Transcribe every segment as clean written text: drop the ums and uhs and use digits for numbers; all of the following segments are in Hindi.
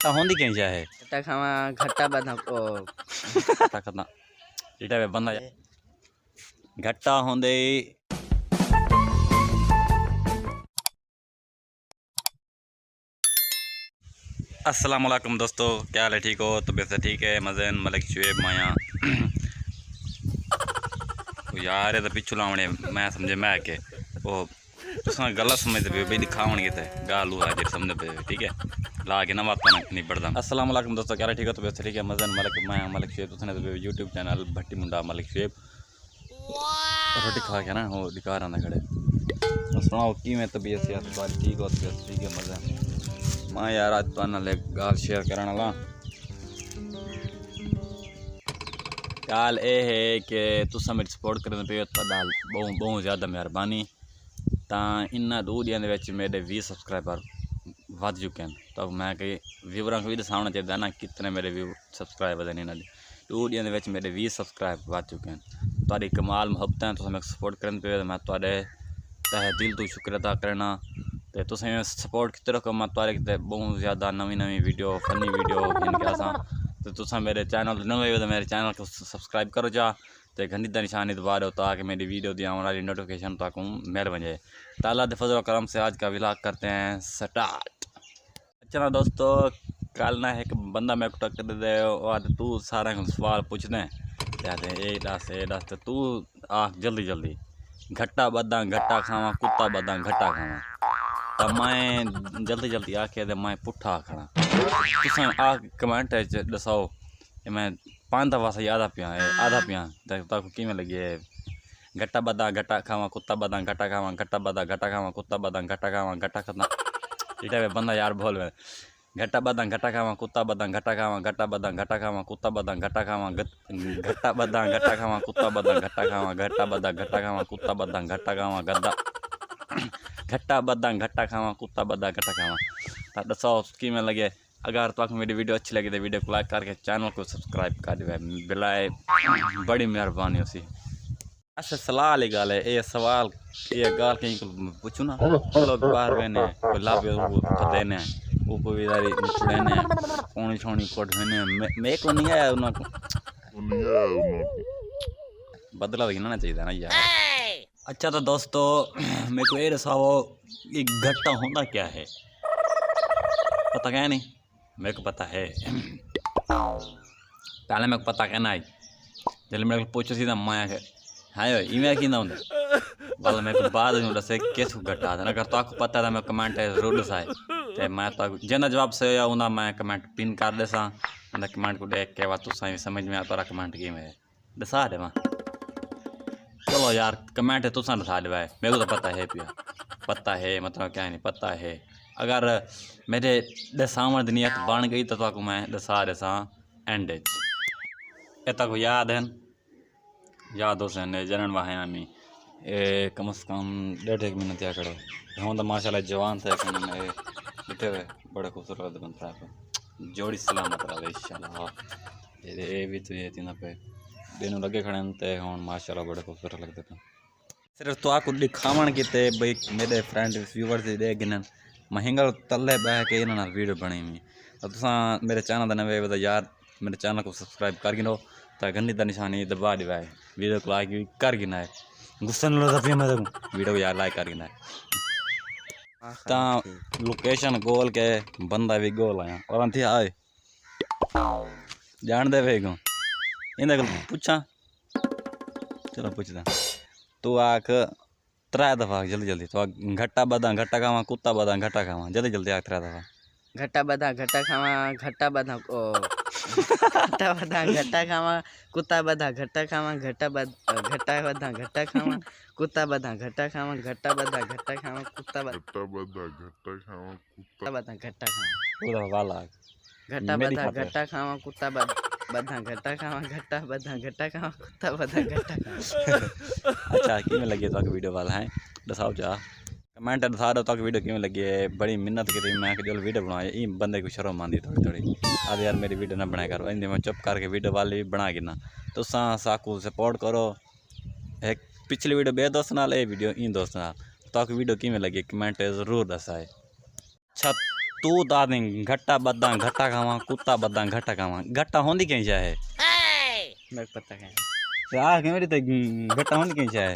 होंदी कहीं जाए घट्टा खावा घट्टा बना ओ खतना इटा वे बंदा घट्टा होंदे। अस्सलाम वालेकुम दोस्तों, क्या हाल है? ठीक हो? तबीयत से ठीक है? मज़न मलिक शुएब माया यार ये तो पिछू लावने मैं समझे मैं के वो तुसा गलत समझते पे भाई दिखावन के थे गालू है जे समझ पे ठीक है ला के ना बात नहीं पड़ता। अस्सलाम वालेकुम दोस्तों, क्या हाल है? ठीक हो? तबीयत से ठीक है? मज़न मलिक माया मलिक शुएब तुसने तो यूट्यूब चैनल भट्टी मुंडा मलिक शुएब रोटी खा के ना वो दिखा रहा खड़े तो सुनाओ कि मैं तबीयत से ठीक हो? तबीयत ठीक है? मज़ा मां यार आज तो ना गाल शेयर करने ला गाल ये है कि तुसा मेरी सपोर्ट करने पे बहुत बहुत ज़्यादा मेहरबानी। तो इन्होंने 2 दिन मेरे 20 सब्सक्राइबर वध चुके हैं। तो मैं कई व्यूवर को भी दसाना चाहिए ना कितने मेरे व्यू सब्सक्राइबर हैं। इन्होंने 2 दिन मेरे 20 सब्सक्राइब वध चुके हैं। तारी कमाल मुहब्बत है, तुम सपोर्ट करने पे मैं थोड़े तह दिल तो शुक्र अदा करना। तो तुम सपोर्ट किते रखो मैं थोड़े किते बहुत ज़्यादा नवी वीडियो फनी वीडियो इनके तो तुसा मेरे चैनल नवे तो मेरे चैनल को सब्सक्राइब करो जा तो घंटी का निशानी दबा दो ताकि मेरी वीडियो दी आने वाली नोटिफिकेशन तक मिल बन तो अल्लाह के फजल करम से आज का व्लॉग करते हैं स्टार्ट। अच्छा ना दोस्तों, कल ना एक बंदा मेरे को टक्कर दे और तू सारे सवाल पूछते ए दस तो तू आ जल्दी जल्दी घट्टा बदा घट्टा खावा कुत्ता बदा घट्टा खावा तो मैं जल्दी जल्दी आके तो मैं पुट्ठा आखना तुम आ कमेंट दसाओ मैं 5 दफा सही आधा पिया तक कि लगे घट्टा बदा घट्टा खावा कुत्ता बदा घट्टा खावा घट्टा बदा घट्टा खावा कुत्ता बदा घट्टा खावा घट्टा खतना इटा बंदा यार बोल घट्टा बदा घट्टा खावा कुत्ता बदा घट्टा खावा घट्टा बदा घट्टा खावा कुत्ता बदा घट्टा खावा घट्टा बदा घट्टा खावा कुत्ता बदा घट्टा खावा घट्टा बदा घट्टा खावा कुत्ता बदा घट्टा खावा गद्दा घट्टा बदा घट्टा खावा कुत्ता बदा घट्टा खावा। दसो कि में लगे अगर तो मेरी वीडियो अच्छी लगी तो वीडियो को लाइक करके चैनल को सब्सक्राइब कर दे बिलाए बड़ी मेहरबानी होसी। अच्छा सलाह वाली गल है ये सवाल ये गल कहीं को पूछू ना लोग बाहर रहने कोई लाभ देने ऊपर भी देने कौनी छोनी कोट मैं को नहीं आया उनको बदला दिखना चाहिए ना यार। अच्छा तो दोस्तों मेरे को ये दसाओ ये घट्टा होता क्या है? पता क्या नहीं मेरे को पता है पहले मेरे को पता क्या ना जब मेरे को पूछो सीधा माया है हाय इवें कि होंगे बल मेरे को बाद में दसे किस घट्टा था अगर तो आपको पता था मैं कमेंट जरूर दसाए चाहे मैं तो जिन्ना जवाब से या उन्हें मैं कमेंट पिन कर देसा उन्हें कमेंट को देख के बाद तुसा समझ में आता कमेंट की में दसा दे मैं चलो यार कमेंट है तुसा दसा दे भाई मेरे को तो पता है पिया पता है मतलब क्या नहीं पता है। अगर मेरे दसावन की नीयत बन गई तो आपको मैं दसा दसा एंड ये तक याद है याद हो सने जनन वाहयानी कम से कम 1.5 महीना त्या करो हूँ तो माशाल्लाह जवान थे बैठे हुए बड़े खूबसूरत बनता है जोड़ी सलामत रहा इंशाल्लाह ये भी तो ये तीन पे दोनों लगे खड़े थे हूँ माशाल्लाह बड़े खूबसूरत लगते थे। सिर्फ तो आपको दिखावन किते भाई मेरे फ्रेंड व्यूवर से देख गिन महंगा तले बह के इन्होंने वीडियो बनी हुई तो तुसा मेरे चैनल का नवे तो यार मेरे चैनल को सब्सक्राइब कर गिनो तो घंटी का निशानी दबा दिवा है वीडियो को लाइक भी कर गिना है गुस्सा नहीं लगा पिया मैं वीडियो को यार लाइक कर गिना है तो लोकेशन गोल के बंदा भी गोल आया और अंती आए जान दे वेगो इन्हें पूछा चलो पूछता तू आख 3 दफा जल्दी जल्दी तो घट्टा बदा घट्टा खावा कुत्ता बदा घट्टा खावा जल्दी जल्दी आख 3 दफा घट्टा बदा घट्टा खावा घट्टा बदा ओ घट्टा बदा घट्टा खावा कुत्ता बदा घट्टा खावा घट्टा बदा घट्टा खावा कुत्ता बदा घट्टा खावा घट्टा बदा घट्टा खावा कुत्ता बदा घट्टा खावा पूरा वाला घट्टा बदा घट्टा खावा कुत्ता बदा घट्टा खावा घट्टा बदा घट्टा खावा कुत्ता बदा घट्टा खावा। अच्छा कि लगे तो वीडियो वाला है दसाओ जा कमेंट दसा दो तक वीडियो किमें लगी है बड़ी मिन्नत की मैं जो वीडियो बनाई ये बंदे को शर्म आती थोड़ी थोड़ी आज यार मेरी वीडियो ना बनाया करो इन मैं चुप करके वीडियो वाली बना गिना तो साकू सपोर्ट करो एक पिछली वीडियो बे दोस्त नाल वीडियो इन दोस्त नाल तो वीडियो किमें लगी कमेंट जरूर दसाए। अच्छा तू ता दें घट्टा बदा घट्टा खावा कुत्ता बदा घट्टा खावा घट्टा होंदी कहीं चाहे मेरे को पता है आ के मेरी तो घट्टा होंदी कहीं चाहे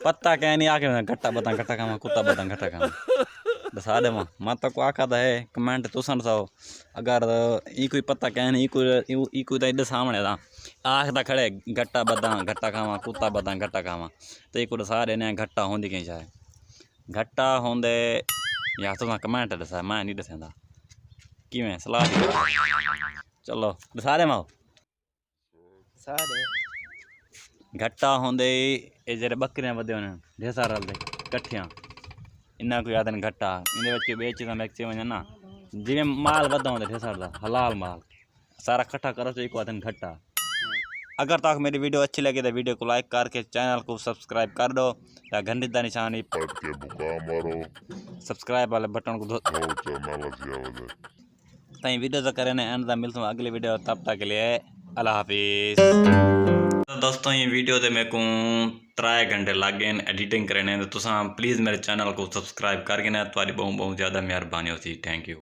पत्ता कह नहीं आके घट्टा बदा घट्टा खावा कुत्ता बदा घट्टा खावा दसा दे मैं तो को आखा है कमेंट तुसन दसाओ अगर ई कोई पता कह नहीं ई कोई तो इधर सामने था आखदा खड़े घट्टा बदा घट्टा खावा कुत्ता बदा घट्टा खावा तो ई को दसा देने घट्टा होंदी कहीं चाहे घट्टा होंदे या तुसा कमेंट दसा मैं नहीं दसेंदा किवें सलाह दी चलो दसा दे माओ सारे घट्टा होंदे ये जेह्ड़े बकरियां वधे होने ढेसा रलदे कट्ठियां इन्ना कोई आदन घट्टा इहदे विच बे चीज़ां मैक्सी वजन ना जिवें माल वधा होंदा ढेसा दा हलाल माल सारा कट्ठा करो तो एक आदन घट्टा अगर तक मेरी वीडियो अच्छी लगे तो वीडियो को लाइक करके चैनल को सब्सक्राइब कर दो या घंटी का निशान पढ़ के बुका मारो सब्सक्राइब वाले बटन को ताई वीडियो तो करें एंड दा मिलता हूँ अगली वीडियो तब तक के लिए अल्लाह हाफिज़। तो दोस्तों ये वीडियो तो मेरे को 3 घंटे लग गए एडिटिंग करने तो तुम प्लीज़ मेरे चैनल को सब्सक्राइब करके ना तुम्हारी बहुत ज़्यादा मेहरबानी होती थैंक यू।